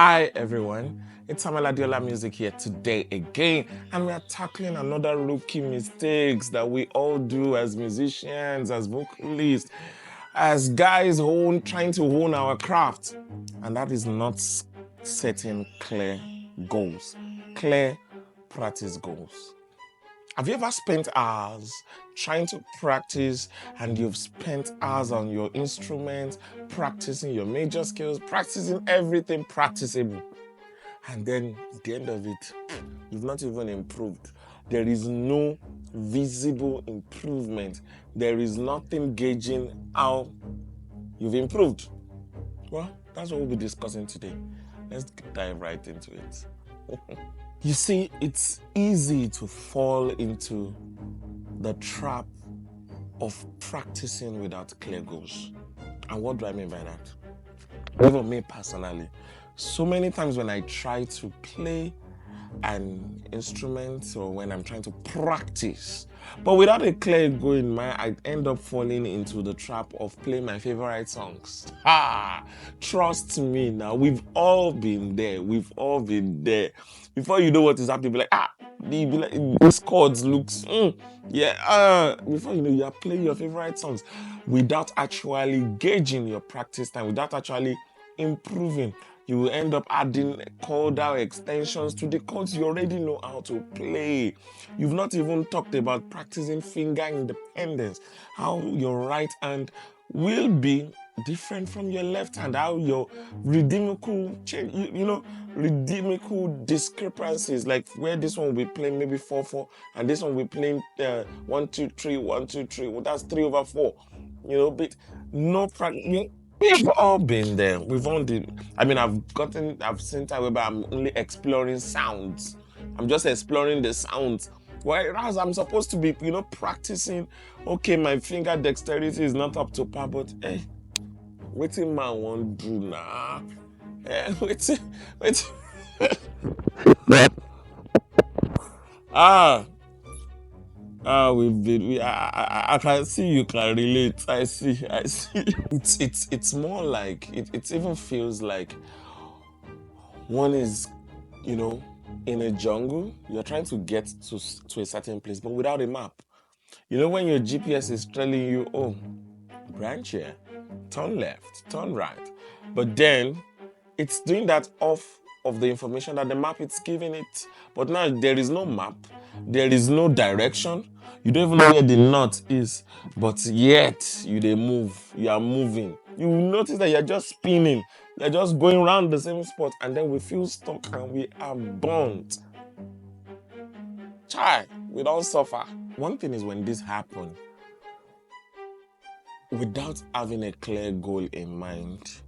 Hi everyone, it's Psalmueladeolamusic here today again, and we are tackling another rookie mistakes that we all do as musicians, as vocalists, as guys trying to hone our craft, and that is not setting clear goals, clear practice goals. Have you ever spent hours trying to practice and you've spent hours on your instrument, practicing your major skills, practicing everything practicable, and then at the end of it, you've not even improved? There is no visible improvement. There is nothing gauging how you've improved. Well, that's what we'll be discussing today. Let's dive right into it. You see, it's easy to fall into the trap of practicing without clear goals. And what do I mean by that? Even me personally, so many times when I try to play an instrument or when I'm trying to practice, but without a clear goal in mind, I end up falling into the trap of playing my favorite songs. Trust me now, we've all been there. We've all been there. Before you know what is happening, be like, this chords looks, before you know, you are playing your favorite songs without actually gauging your practice time, without actually improving. You will end up adding chordal extensions to the chords you already know how to play. You've not even talked about practicing finger independence, how your right hand will be different from your left hand, how your rhythmical change, rhythmical discrepancies, like where this one will be playing maybe 4/4 and this one will be playing 1/2/3 1/2/3. Well, that's 3/4. But no practice. We've all been there. We've all did. I mean, I've seen time where I'm only exploring sounds. I'm just exploring the sounds. Whereas I'm supposed to be, practicing. Okay, my finger dexterity is not up to par, but hey, waiting man won't do now. Waiting. ah. We've been. I can see you can relate. I see. It's more like it even feels like one is, in a jungle. You're trying to get to a certain place, but without a map. When your GPS is telling you, oh, branch here, turn left, turn right, but then it's doing that off of the information that the map is giving it. But now there is no map, there is no direction. You don't even know where the north is, but yet you are moving. You will notice that you're just spinning, you're just going around the same spot, and then we feel stuck and we are burnt. We don't suffer. One thing is, when this happens, without having a clear goal in mind,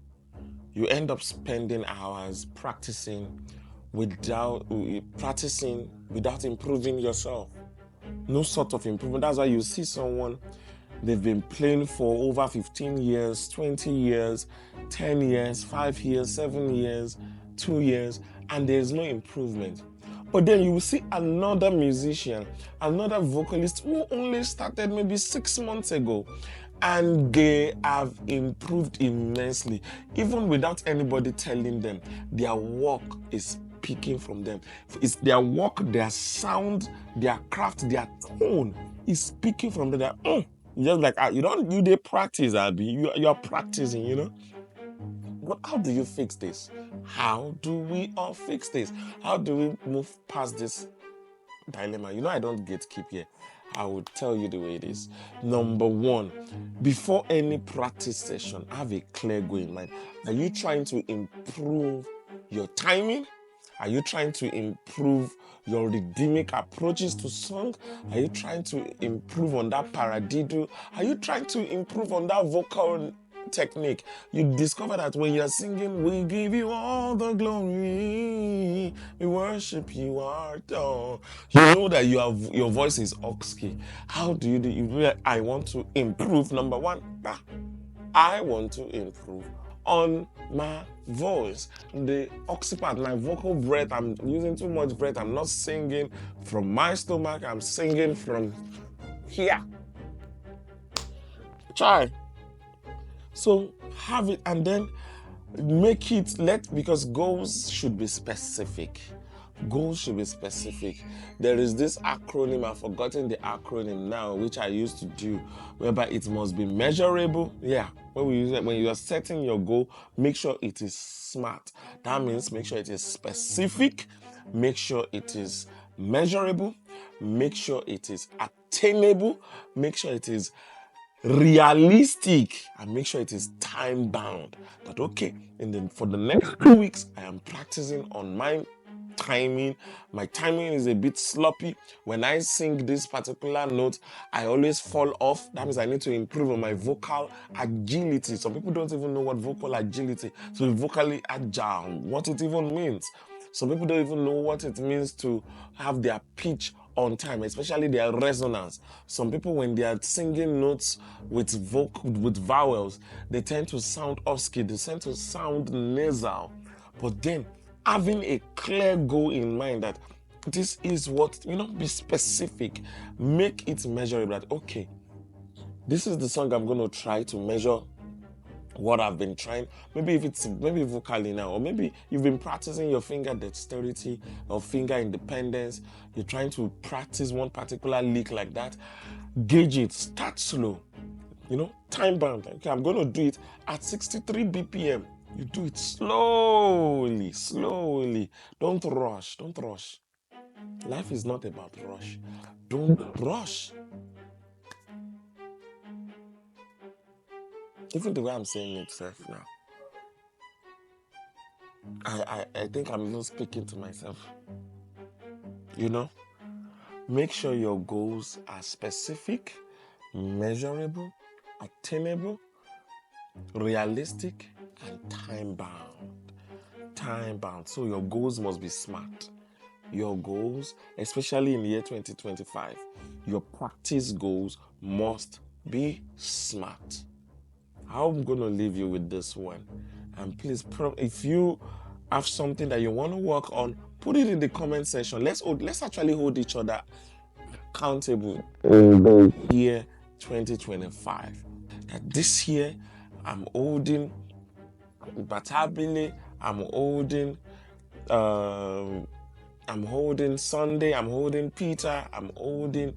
you end up spending hours practicing without improving yourself. No sort of improvement. That's why you see someone, they've been playing for over 15 years, 20 years, 10 years, 5 years, 7 years, 2 years, and there's no improvement. But then you will see another musician, another vocalist who only started maybe 6 months ago, and they have improved immensely, even without anybody telling them. Their work is speaking from them. It's their work, their sound, their craft, their tone is speaking from them. Just like you did practice, Abby. You are practicing, But how do you fix this? How do we all fix this? How do we move past this dilemma? I don't gatekeep here. I will tell you the way it is. Number one, before any practice session, have a clear goal in mind. Are you trying to improve your timing? Are you trying to improve your rhythmic approaches to song? Are you trying to improve on that paradiddle? Are you trying to improve on that vocal technique? You discover that when you're singing, we give you all the glory, we worship you, our God. You know that your voice is oxkey. How do you I want to improve? Number one, I want to improve on my voice, the occiput, my vocal breath. I'm using too much breath. I'm not singing from my stomach. I'm singing from here. Try. So have it, and then Make it because goals should be specific. Goals should be specific. There is this acronym, I've forgotten the acronym now, which I used to do, whereby it must be measurable. Yeah, when we use it, when you are setting your goal, make sure it is SMART. That means make sure it is specific, make sure it is measurable, make sure it is attainable, make sure it is realistic, and make sure it is time bound. That okay, and then for the next 2 weeks I am practicing on my timing. My timing is a bit sloppy. When I sing this particular note, I always fall off. That means I need to improve on my vocal agility. Some people don't even know what vocal agility, so vocally agile, what it even means. Some people don't even know what it means to have their pitch on time, especially their resonance. Some people, when they are singing notes with vowels, they tend to sound husky, they tend to sound nasal. But then, having a clear goal in mind that this is what, be specific, make it measurable. That okay, this is the song I'm going to try to measure what I've been trying. Maybe if it's vocally now, or maybe you've been practicing your finger dexterity or finger independence. You're trying to practice one particular lick like that. Gauge it. Start slow. Time bound. Okay, I'm going to do it at 63 BPM. You do it slowly, slowly. Don't rush. Don't rush. Life is not about rush. Don't rush. Even the way I'm saying it, self now. I think I'm even speaking to myself. Make sure your goals are specific, measurable, attainable, realistic, and time bound. Time bound. So your goals must be smart. Your goals, especially in the year 2025, your practice goals must be smart. I'm going to leave you with this one. And please, if you have something that you want to work on, put it in the comment section. Let's actually hold each other accountable in the year 2025. That this year, I'm holding Batabile, I'm holding Sunday, I'm holding Peter, I'm holding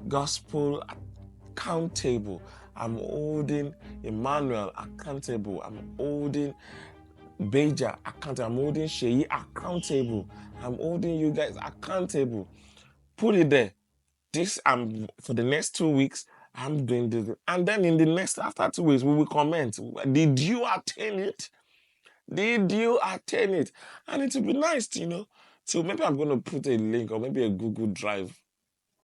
Gospel accountable, I'm holding Emmanuel accountable, I'm holding Beja accountable, I'm holding Sheyi accountable, I'm holding you guys accountable. Put it there. For the next 2 weeks, I'm doing this. And then after 2 weeks, we will comment. Did you attain it? Did you attain it? And it will be nice, So maybe I'm going to put a link or maybe a Google Drive